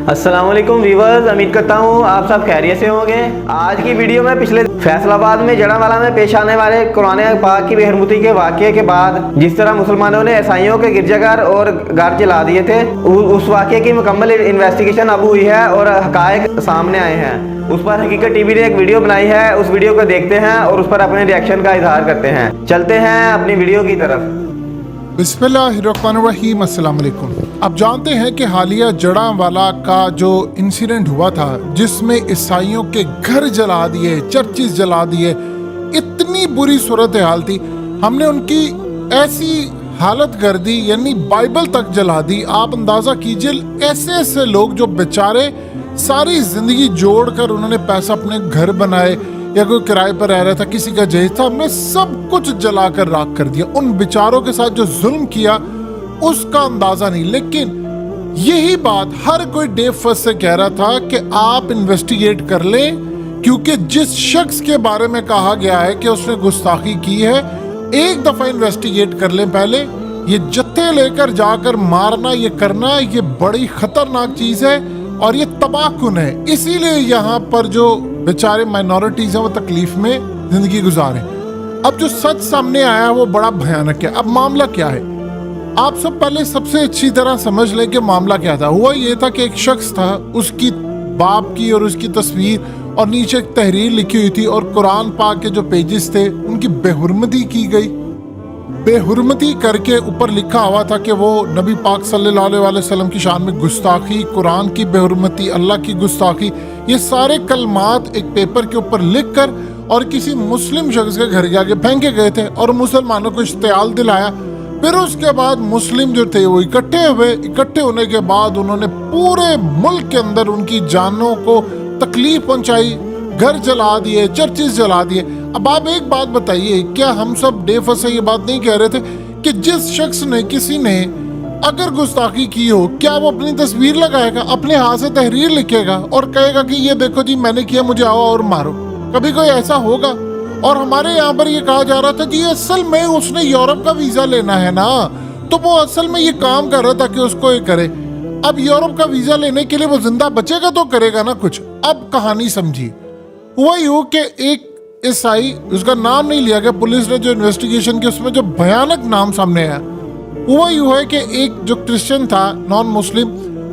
अस्सलाम वालेकुम व्यूअर्स, उम्मीद करता हूँ आप सब खैरियत से होंगे। आज की वीडियो में पिछले फैसलाबाद में जड़ावाला में पेश आने वाले कुरान पाक की बेहरमती के वाक़े के बाद जिस तरह मुसलमानों ने ईसाइयों के गिरजाघर और घर जला दिए थे, उस वाक़े की मुकम्मल इन्वेस्टिगेशन अब हुई है और हक़ाइक़ सामने आए हैं। उस पर हकीकत टीवी ने एक वीडियो बनाई है, उस वीडियो को देखते हैं और उस पर अपने रिएक्शन का इजहार करते हैं। चलते हैं अपनी वीडियो की तरफ। बिस्मिल्लाहिर्रहमानिर्रहीम, अस्सलाम वालेकुम। आप जानते हैं कि हालिया जड़ावाला का जो इंसिडेंट हुआ था जिसमें ईसाइयों के घर जला दिए, चर्चेस जला दिए, इतनी बुरी सूरत हाल थी। हमने उनकी ऐसी हालत कर दी, यानी बाइबल तक जला दी। आप अंदाजा कीजिए, ऐसे ऐसे लोग जो बेचारे सारी जिंदगी जोड़कर उन्होंने पैसा अपने घर बनाए या कोई किराए पर रह रहा था, किसी का जहेज था, हमने सब कुछ जलाकर राख कर दिया। उन बेचारों के साथ जो जुल्म किया उसका अंदाजा नहीं। लेकिन यही बात हर कोई डे फर्स्ट से कह रहा था कि आप इन्वेस्टिगेट कर लें, क्योंकि जिस शख्स के बारे में कहा गया है कि उसने गुस्ताखी की है, एक दफा इन्वेस्टिगेट कर लें पहले। ये जत्थे लेकर जाकर मारना, ये करना, ये बड़ी खतरनाक चीज है और ये तबाहकुन है। इसीलिए यहाँ पर जो बेचारे माइनॉरिटीज हैं वो तकलीफ में जिंदगी गुजारे। अब जो सच सामने आया वो बड़ा भयानक है। अब मामला क्या है, आप सब पहले सबसे अच्छी तरह समझ लें कि मामला क्या था। हुआ ये था कि एक शख्स था, उसकी बाप की और उसकी तस्वीर और नीचे एक तहरीर लिखी हुई थी और कुरान पाक के जो पेजेस थे उनकी बेहुरमती की गई। बेहुरमती करके ऊपर लिखा हुआ था कि वो नबी पाक सल्लल्लाहु अलैहि वसल्लम की शान में गुस्ताखी, कुरान की बेहुरमती, अल्लाह की गुस्ताखी, ये सारे कलमात एक पेपर के ऊपर लिखकर और किसी मुस्लिम शख्स के घर के आगे फेंके गए थे और मुसलमानों को इश्तियाल दिलाया। फिर उसके बाद मुस्लिम जो थे वो इकट्ठे हुए। इकट्ठे होने के बाद उन्होंने पूरे मुल्क के अंदर उनकी जानों को तकलीफ पहुंचाई, घर जला दिए, चर्चेस जला दिए। अब आप एक बात बताइए, क्या हम सब डे फर्स्ट से ये बात नहीं कह रहे थे कि जिस शख्स ने, किसी ने अगर गुस्ताखी की हो, क्या वो अपनी तस्वीर लगाएगा, अपने हाथ से तहरीर लिखेगा और कहेगा कि ये देखो जी मैंने किया, मुझे आओ और मारो? कभी कोई ऐसा होगा? और हमारे यहाँ पर ये कहा जा रहा था जी असल में उसने यूरोप का वीजा लेना है ना, तो वो असल में ये काम कर रहा था कि उसको ये करे। अब यूरोप का वीजा लेने के लिए वो जिंदा बचेगा तो करेगा ना कुछ। अब कहानी समझिए, हुआ यूं कि एक ईसाई, उसका नाम नहीं लिया गया, पुलिस ने जो इन्वेस्टिगेशन की उसमें जो भयानक नाम सामने आया, हुआ यूं है कि एक जो क्रिश्चियन था, नॉन मुस्लिम,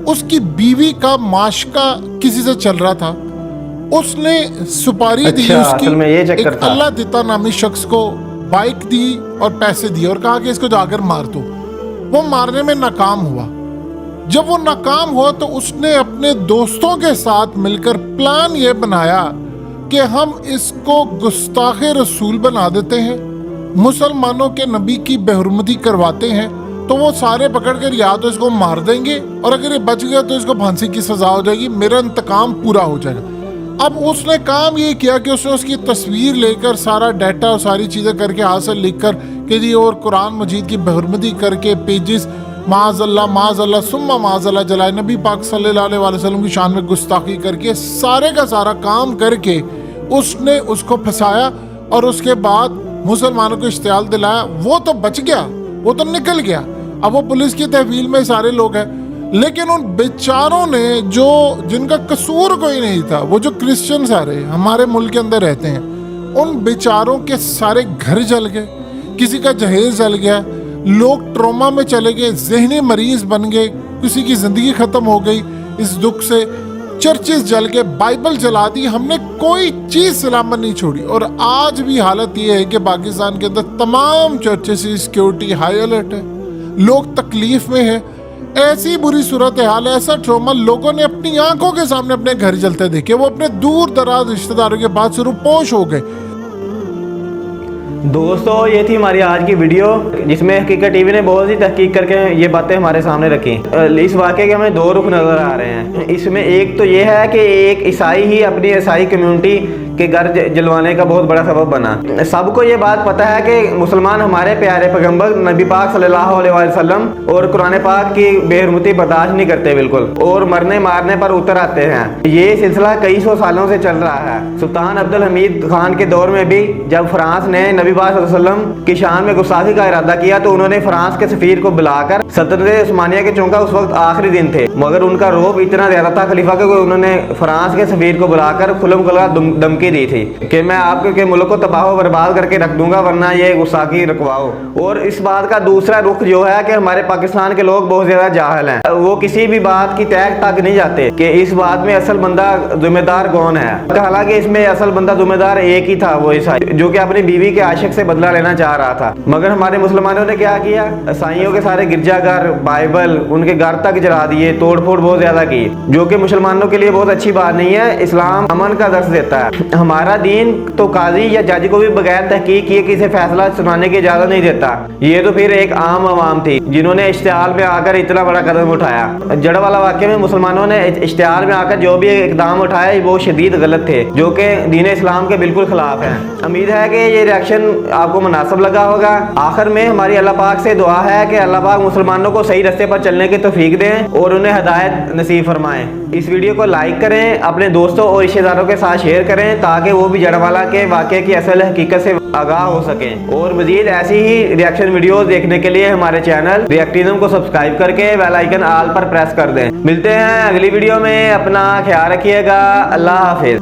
उसकी बीवी का माशका किसी से चल रहा था। उसने सुपारी दी उसकी, एक अल्लाह दिता नामी शख्स को बाइक दी और पैसे दिए और कहा कि इसको जाकर मार दो। वो मारने में नाकाम हुआ। जब वो नाकाम हुआ तो उसने अपने दोस्तों के साथ मिलकर प्लान ये बनाया कि हम इसको गुस्ताखे रसूल बना देते हैं, मुसलमानों के नबी की बेहुरमती करवाते हैं, तो वो सारे पकड़कर या तो इसको मार देंगे और अगर ये बच गया तो इसको फांसी की सजा हो जाएगी, मेरा इंतकाम पूरा हो जाएगा। अब उसने काम ये किया कि उसने उसकी तस्वीर लेकर सारा डाटा और सारी चीज़ें करके हाथ से लिख कर कि जी, और कुरान मजीद की बेहुरमती करके पेजेस माज़अल्लाह सुम्मा माज़अल्लाह जलाए, नबी पाक सल्लल्लाहु अलैहि वसल्लम की शान में गुस्ताखी करके सारे का सारा काम करके उसने उसको फंसाया और उसके बाद मुसलमानों को इश्तियाल दिलाया। वो तो बच गया, वो तो निकल गया। अब वो पुलिस की तहवील में सारे लोग हैं, लेकिन उन बेचारों ने जो, जिनका कसूर कोई नहीं था, वो जो क्रिश्चियन सारे हमारे मुल्क के अंदर रहते हैं, उन बेचारों के सारे घर जल गए, किसी का जहेज जल गया, लोग ट्रॉमा में चले गए, जहनी मरीज बन गए, किसी की जिंदगी खत्म हो गई इस दुख से, चर्चेस जल गए, बाइबल जला दी, हमने कोई चीज सलामत नहीं छोड़ी। और आज भी हालत ये है कि पाकिस्तान के अंदर तमाम चर्चेस की सिक्योरिटी हाई अलर्ट है, लोग तकलीफ में है। ऐसी बुरी सूरत हाल, ऐसा ट्रॉमा लोगों ने अपनी आंखों के सामने अपने घर जलते देखे। वो अपने दूर दराज रिश्तेदारों के पास रूपोश हो गए। दोस्तों, ये थी हमारी आज की वीडियो जिसमें हकीकत टीवी ने बहुत सी तहकीक करके ये बातें हमारे सामने रखी। इस वाक़े के हमें दो रुख नज़र आ रहे हैं। इसमें एक तो ये है कि एक ईसाई ही अपनी ईसाई कम्युनिटी के घर जलवाने का बहुत बड़ा सबब बना। सबको ये बात पता है कि मुसलमान हमारे प्यारे पैगंबर नबी पाक सल्लल्लाहु अलैहि वसल्लम और कुरान पाक की बेहुरमती बर्दाश्त नहीं करते बिल्कुल, और मरने मारने पर उतर आते हैं। ये सिलसिला कई सौ सालों से चल रहा है। सुल्तान अब्दुल हमीद खान के दौर में भी जब फ्रांस ने नबी नबी पाक सल्लल्लाहु अलैहि वसल्लम की शान में गुस्ताखी का इरादा किया तो उन्होंने फ्रांस के सफीर को बुलाकर सल्तनत उस्मानिया के चूंकि उस वक्त आखिरी दिन थे मगर उनका रोब इतना ज्यादा था खलीफा के उन्होंने फ्रांस के सफीर को बुलाकर खुल्लम खुल्ला धमकी दी थी कि मैं आपके मुल्क को तबाह व बर्बाद करके रख दूंगा वरना ये गुस्ताखी रखवाओ। और इस बात का दूसरा रुख जो है कि हमारे पाकिस्तान के लोग बहुत ज्यादा जाहिल हैं, वो किसी भी बात की तह तक नहीं जाते कि इस बात में असल बंदा जिम्मेदार कौन है। हालांकि इसमें असल बंदा जिम्मेदार एक ही था, वो ईसाई, जो कि अपनी बीवी के आशिक से बदला लेना चाह रहा था। मगर हमारे मुसलमानों ने क्या किया, ईसाइयों के सारे गिरजाघर, बाइबल, उनके घर तक जला दिए, तोड़ फोड़ बहुत ज्यादा की, जो कि मुसलमानों के लिए बहुत अच्छी बात नहीं है। इस्लाम अमन का दर्स देता है। हमारा दीन तो काजी या जज को भी बगैर तहकीक किए किसी फैसला सुनाने की इजाजत नहीं देता। ये तो फिर एक आम आवाम थी जिन्होंने इश्तिहार में आकर इतना बड़ा कदम उठाया। जड़वाला वाक़े में मुसलमानों ने इश्तिहार में आकर जो भी इकदाम उठाए वो शदीद गलत थे, जो कि दीन इस्लाम के बिल्कुल खिलाफ है। उम्मीद है कि ये रिएक्शन आपको मुनासिब लगा होगा। आखिर में हमारी अल्लाह पाक से दुआ है कि अल्लाह पाक मुसलमानों को सही रास्ते पर चलने की तौफीक दें और उन्हें हिदायत नसीब फरमाएं। इस वीडियो को लाइक करें, अपने दोस्तों और रिश्तेदारों के साथ शेयर करें ताकि वो भी जड़वाला के वाक़े की असल हकीकत से आगाह हो सकें। और मजीद ऐसी ही रिएक्शन वीडियोस देखने के लिए हमारे चैनल रिएक्टिज्म को सब्सक्राइब करके बेल आइकन ऑल पर प्रेस कर दें। मिलते हैं अगली वीडियो में, अपना ख्याल रखिएगा। अल्लाह हाफिज।